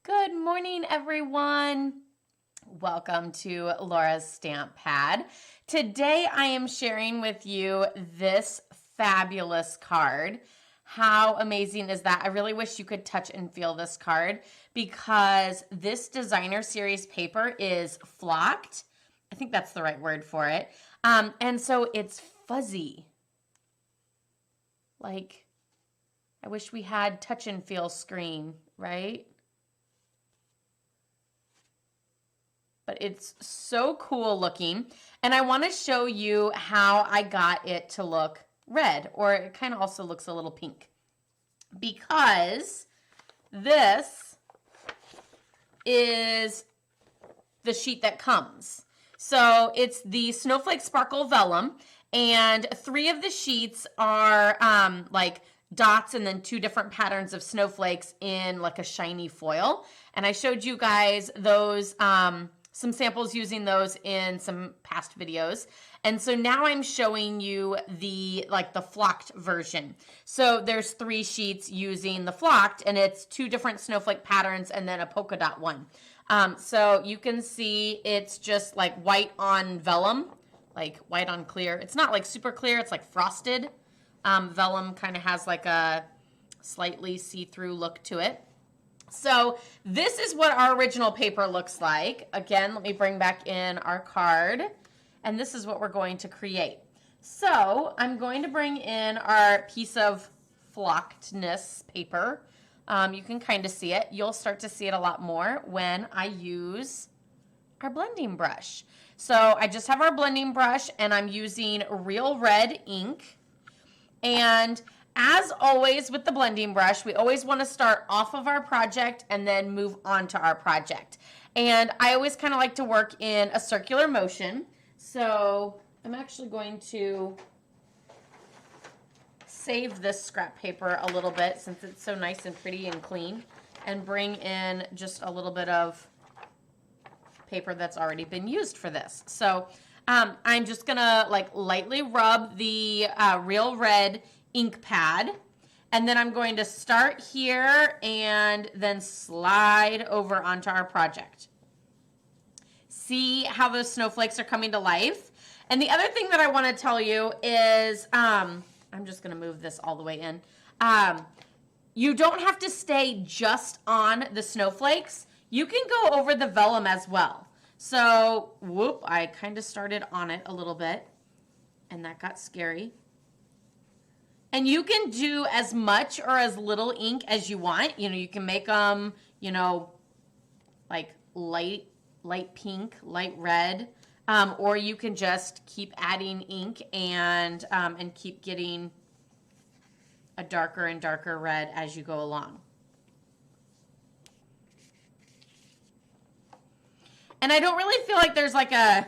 Good morning, everyone. Welcome to Laura's Stamp Pad. Today I am sharing with you this fabulous card. How amazing is that? I really wish you could touch and feel this card because this designer series paper is flocked. I think that's the right word for it. And so it's fuzzy. Like, I wish we had touch and feel screen, right? But it's so cool looking. And I want to show you how I got it to look red, or it kind of also looks a little pink. Because this is the sheet that comes. So it's the Snowflake Sparkle Vellum, and 3 of the sheets are like dots and then 2 different patterns of snowflakes in like a shiny foil. And I showed you guys those some samples using those in some past videos. And so now I'm showing you the flocked version. So there's 3 sheets using the flocked, and it's 2 different snowflake patterns and then a polka dot one. So you can see it's just like white on vellum, like white on clear. It's not like super clear, it's like frosted. Vellum kind of has like a slightly see-through look to it. So this is what our original paper looks like. Again, let me bring back in our card. And this is what we're going to create. So I'm going to bring in our piece of flockedness paper. You can kind of see it. You'll start to see it a lot more when I use our blending brush. So I just have our blending brush and I'm using real red ink. And as always with the blending brush, we always want to start off of our project and then move on to our project. And I always kind of like to work in a circular motion. So I'm actually going to save this scrap paper a little bit since it's so nice and pretty and clean, and bring in just a little bit of paper that's already been used for this. So I'm just gonna like lightly rub the real red ink pad, and then I'm going to start here and then slide over onto our project. See how those snowflakes are coming to life? And the other thing that I want to tell you is, I'm just going to move this all the way in. You don't have to stay just on the snowflakes. You can go over the vellum as well. So, whoop, I kind of started on it a little bit, and that got scary. And you can do as much or as little ink as you want. You know, you can make them, you know, like light pink, light red, or you can just keep adding ink and keep getting a darker and darker red as you go along. And I don't really feel like there's like a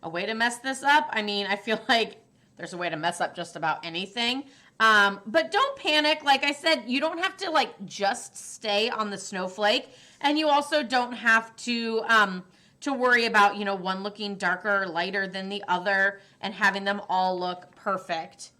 way to mess this up. I mean, I feel like there's a way to mess up just about anything. But don't panic. Like I said, you don't have to like just stay on the snowflake, and you also don't have to worry about, you know, one looking darker or lighter than the other and having them all look perfect,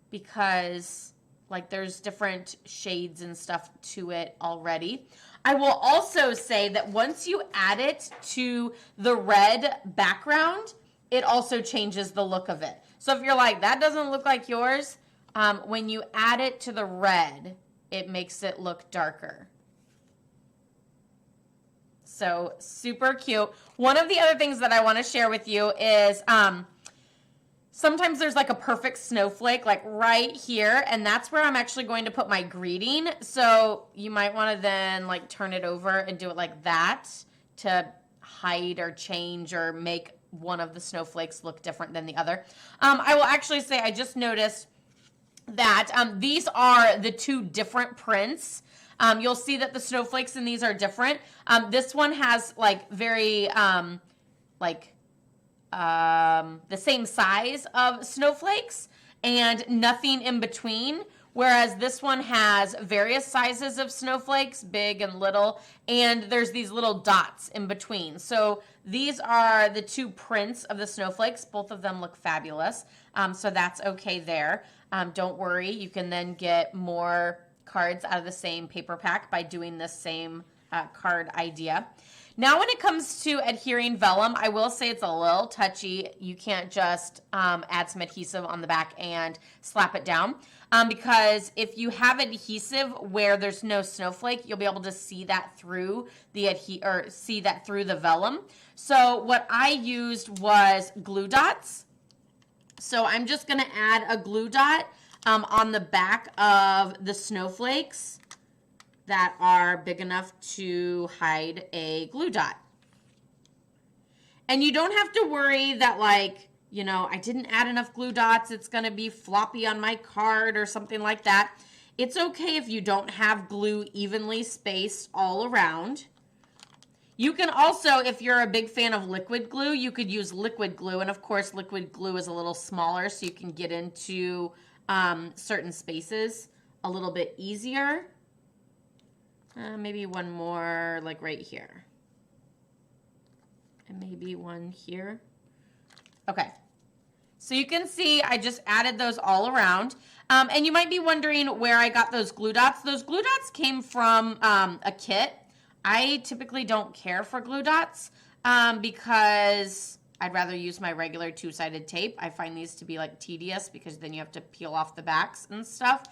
because like there's different shades and stuff to it already. I will also say that once you add it to the red background, it also changes the look of it. So if you're like, that doesn't look like yours, when you add it to the red, it makes it look darker. So super cute. One of the other things that I want to share with you is sometimes there's like a perfect snowflake like right here, and that's where I'm actually going to put my greeting. So you might want to then like turn it over and do it like that to hide or change or make one of the snowflakes look different than the other. I will actually say I just noticed that these are the 2 different prints. You'll see that the snowflakes in these are different. This one has like very the same size of snowflakes and nothing in between, whereas this one has various sizes of snowflakes, big and little, and there's these little dots in between. So these are the 2 prints of the snowflakes. Both of them look fabulous, so that's okay there. Don't worry, you can then get more cards out of the same paper pack by doing this same card idea. Now when it comes to adhering vellum, I will say it's a little touchy. You can't just add some adhesive on the back and slap it down. Because if you have adhesive where there's no snowflake, you'll be able to see that through the through the vellum. So what I used was glue dots. So I'm just gonna add a glue dot on the back of the snowflakes that are big enough to hide a glue dot. And you don't have to worry that, like, you know, I didn't add enough glue dots, it's gonna be floppy on my card or something like that. It's okay if you don't have glue evenly spaced all around. You can also, if you're a big fan of liquid glue, you could use liquid glue. And of course, liquid glue is a little smaller, so you can get into certain spaces a little bit easier. Maybe one more, like right here. And maybe one here. Okay. So you can see I just added those all around. And you might be wondering where I got those glue dots. Those glue dots came from a kit. I typically don't care for glue dots because I'd rather use my regular two-sided tape. I find these to be like tedious because then you have to peel off the backs and stuff.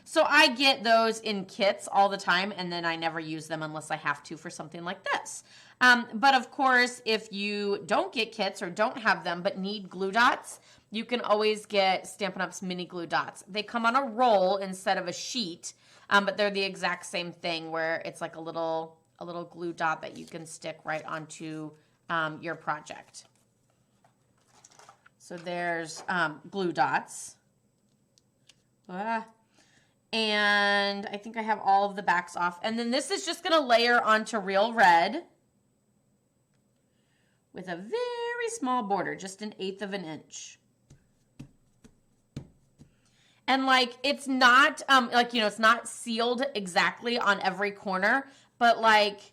So I get those in kits all the time, and then I never use them unless I have to for something like this. But of course, if you don't get kits or don't have them but need glue dots, you can always get Stampin' Up's mini glue dots. They come on a roll instead of a sheet, but they're the exact same thing where it's like a little glue dot that you can stick right onto your project. So there's glue dots. And I think I have all of the backs off. And then this is just going to layer onto real red with a very small border, just 1/8 of an inch. And like, it's not, like, you know, it's not sealed exactly on every corner, but like,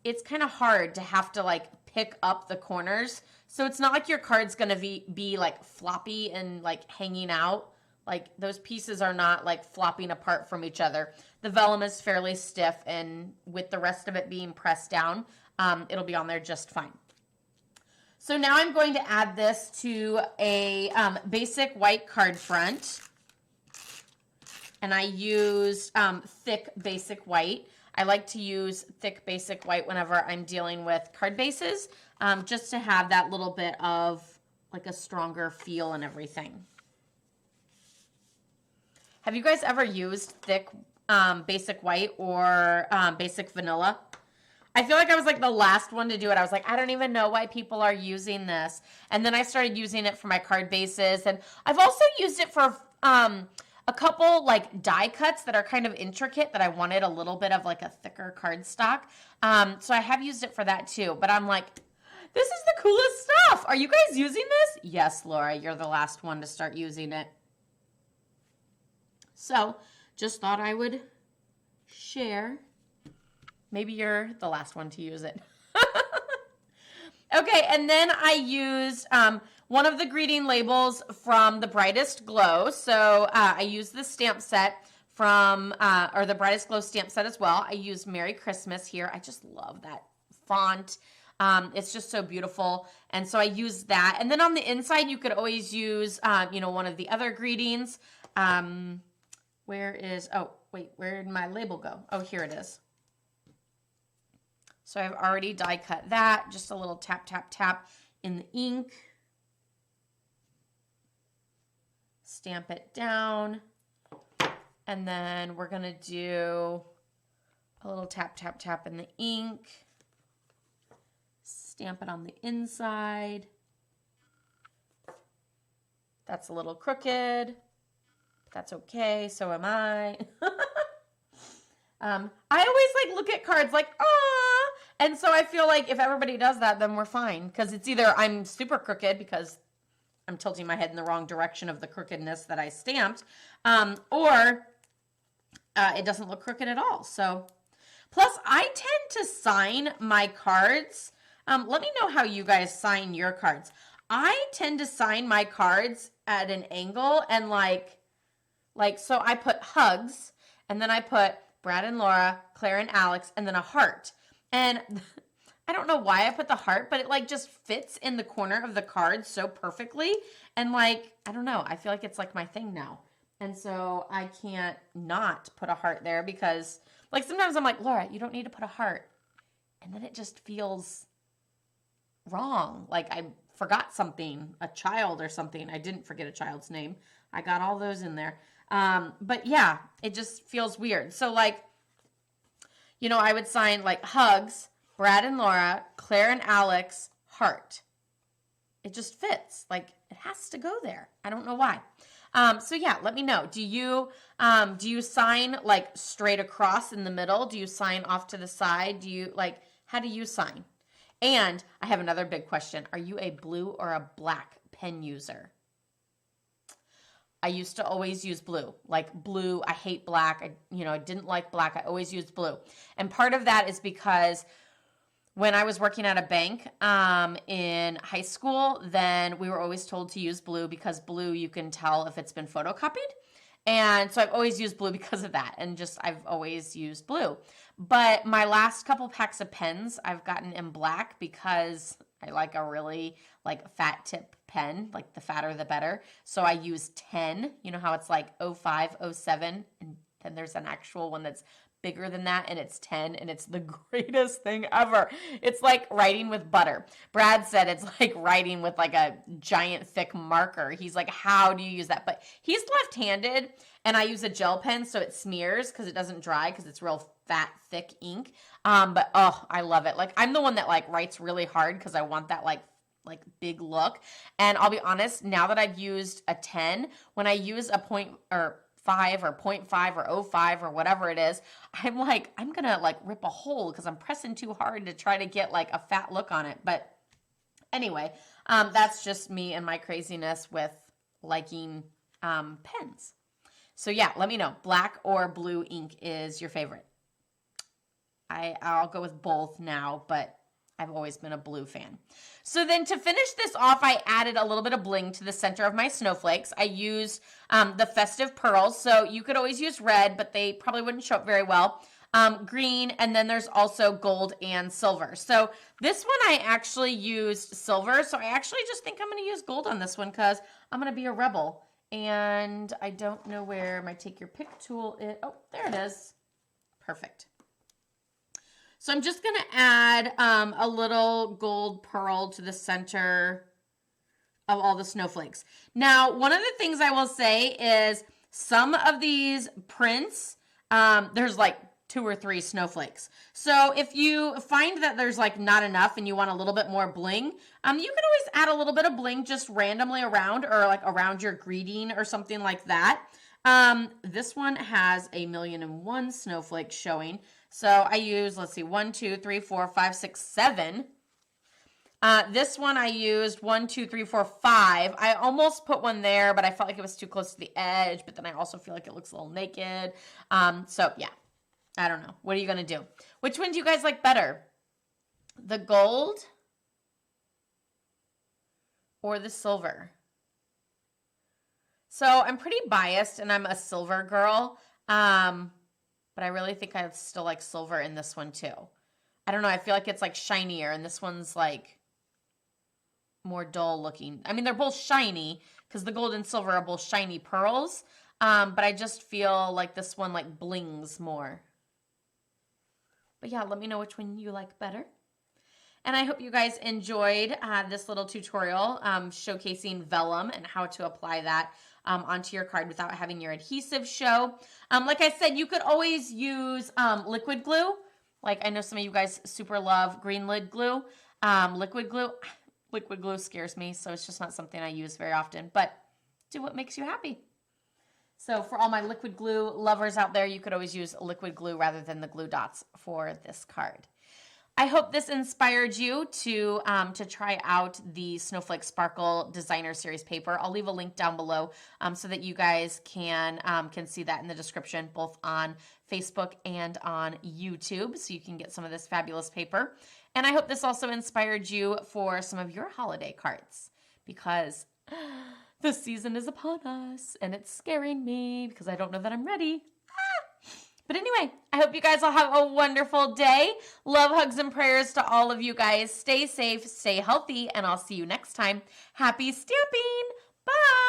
it's kind of hard to have to like pick up the corners. So it's not like your card's going to be like floppy and like hanging out. Like, those pieces are not like flopping apart from each other. The vellum is fairly stiff, and with the rest of it being pressed down, it'll be on there just fine. So now I'm going to add this to a basic white card front. And I used thick basic white. I like to use thick basic white whenever I'm dealing with card bases, just to have that little bit of like a stronger feel and everything. Have you guys ever used thick basic white or basic vanilla? I feel like I was like the last one to do it. I was like, I don't even know why people are using this. And then I started using it for my card bases. And I've also used it for a couple like die cuts that are kind of intricate that I wanted a little bit of like a thicker cardstock. So I have used it for that too. But I'm like, this is the coolest stuff. Are you guys using this? Yes, Laura, you're the last one to start using it. So just thought I would share. Maybe you're the last one to use it. Okay, and then I used one of the greeting labels from the Brightest Glow. So I used the stamp set from, or the Brightest Glow stamp set as well. I used Merry Christmas here. I just love that font. It's just so beautiful. And so I used that. And then on the inside, you could always use, you know, one of the other greetings. Where did my label go? Oh, here it is. So I've already die cut that. Just a little tap, tap, tap in the ink. Stamp it down. And then we're going to do a little tap, tap, tap in the ink. Stamp it on the inside. That's a little crooked. That's okay, so am I. I always like look at cards like, ah, and so I feel like if everybody does that, then we're fine. Because it's either I'm super crooked because I'm tilting my head in the wrong direction of the crookedness that I stamped, or it doesn't look crooked at all. So, plus I tend to sign my cards. Let me know how you guys sign your cards. I tend to sign my cards at an angle and like so I put hugs and then I put Brad and Laura, Claire and Alex, and then a heart. And I don't know why I put the heart, but it like just fits in the corner of the card so perfectly. And like, I don't know, I feel like it's like my thing now. And so I can't not put a heart there because like sometimes I'm like, Laura, you don't need to put a heart. And then it just feels wrong. Like I forgot something, a child or something. I didn't forget a child's name. I got all those in there. But yeah, it just feels weird. So like, you know, I would sign like hugs, Brad and Laura, Claire and Alex, heart. It just fits. Like it has to go there. I don't know why. So yeah, let me know. Do you sign like straight across in the middle? Do you sign off to the side? Do you like, how do you sign? And I have another big question. Are you a blue or a black pen user? I used to always use blue. Like blue, I hate black. I didn't like black. I always used blue. And part of that is because when I was working at a bank in high school, then we were always told to use blue because blue, you can tell if it's been photocopied. And so I've always used blue because of that. And just I've always used blue. But my last couple packs of pens I've gotten in black because I like a really like fat tip pen, like the fatter the better. So I use 10. You know how it's like 05, 07, and then there's an actual one that's bigger than that, and it's 10, and it's the greatest thing ever. It's like writing with butter. Brad said it's like writing with like a giant thick marker. He's like, how do you use that? But he's left-handed, and I use a gel pen so it smears because it doesn't dry because it's real fat, thick ink. But oh, I love it. Like I'm the one that like writes really hard because I want that like big look. And I'll be honest, now that I've used a 10, when I use a 0.5 or 0.5 or 05 or whatever it is, I'm like, I'm gonna like rip a hole because I'm pressing too hard to try to get like a fat look on it. But anyway, that's just me and my craziness with liking pens. So yeah, let me know. Black or blue ink is your favorite. I'll go with both now, but I've always been a blue fan. So then to finish this off, I added a little bit of bling to the center of my snowflakes. I used the Festive Pearls. So you could always use red, but they probably wouldn't show up very well. Green, and then there's also gold and silver. So this one I actually used silver. So I actually just think I'm going to use gold on this one because I'm going to be a rebel. And I don't know where my take your pick tool is. Oh, there it is. Perfect. So I'm just going to add a little gold pearl to the center of all the snowflakes. Now, one of the things I will say is some of these prints, there's like 2 or 3 snowflakes. So if you find that there's like not enough and you want a little bit more bling, you can always add a little bit of bling just randomly around or like around your greeting or something like that. This one has 1,000,001 snowflakes showing. So I use, let's see, 1, 2, 3, 4, 5, 6, 7. This one I used 1, 2, 3, 4, 5. I almost put one there, but I felt like it was too close to the edge. But then I also feel like it looks a little naked. So yeah, I don't know. What are you going to do? Which one do you guys like better? The gold or the silver? So I'm pretty biased and I'm a silver girl. But I really think I still like silver in this one too. I don't know. I feel like it's like shinier and this one's like more dull looking. I mean, they're both shiny because the gold and silver are both shiny pearls. But I just feel like this one like blings more. But yeah, let me know which one you like better. And I hope you guys enjoyed this little tutorial showcasing vellum and how to apply that onto your card without having your adhesive show. Like I said, you could always use liquid glue. Like I know some of you guys super love green lid glue. Liquid glue. Liquid glue scares me, so it's just not something I use very often. But do what makes you happy. So for all my liquid glue lovers out there, you could always use liquid glue rather than the glue dots for this card. I hope this inspired you to try out the Snowflake Sparkle Designer Series paper. I'll leave a link down below so that you guys can see that in the description, both on Facebook and on YouTube, so you can get some of this fabulous paper. And I hope this also inspired you for some of your holiday cards, because the season is upon us, and it's scaring me because I don't know that I'm ready. But anyway, I hope you guys all have a wonderful day. Love, hugs, and prayers to all of you guys. Stay safe, stay healthy, and I'll see you next time. Happy stamping! Bye!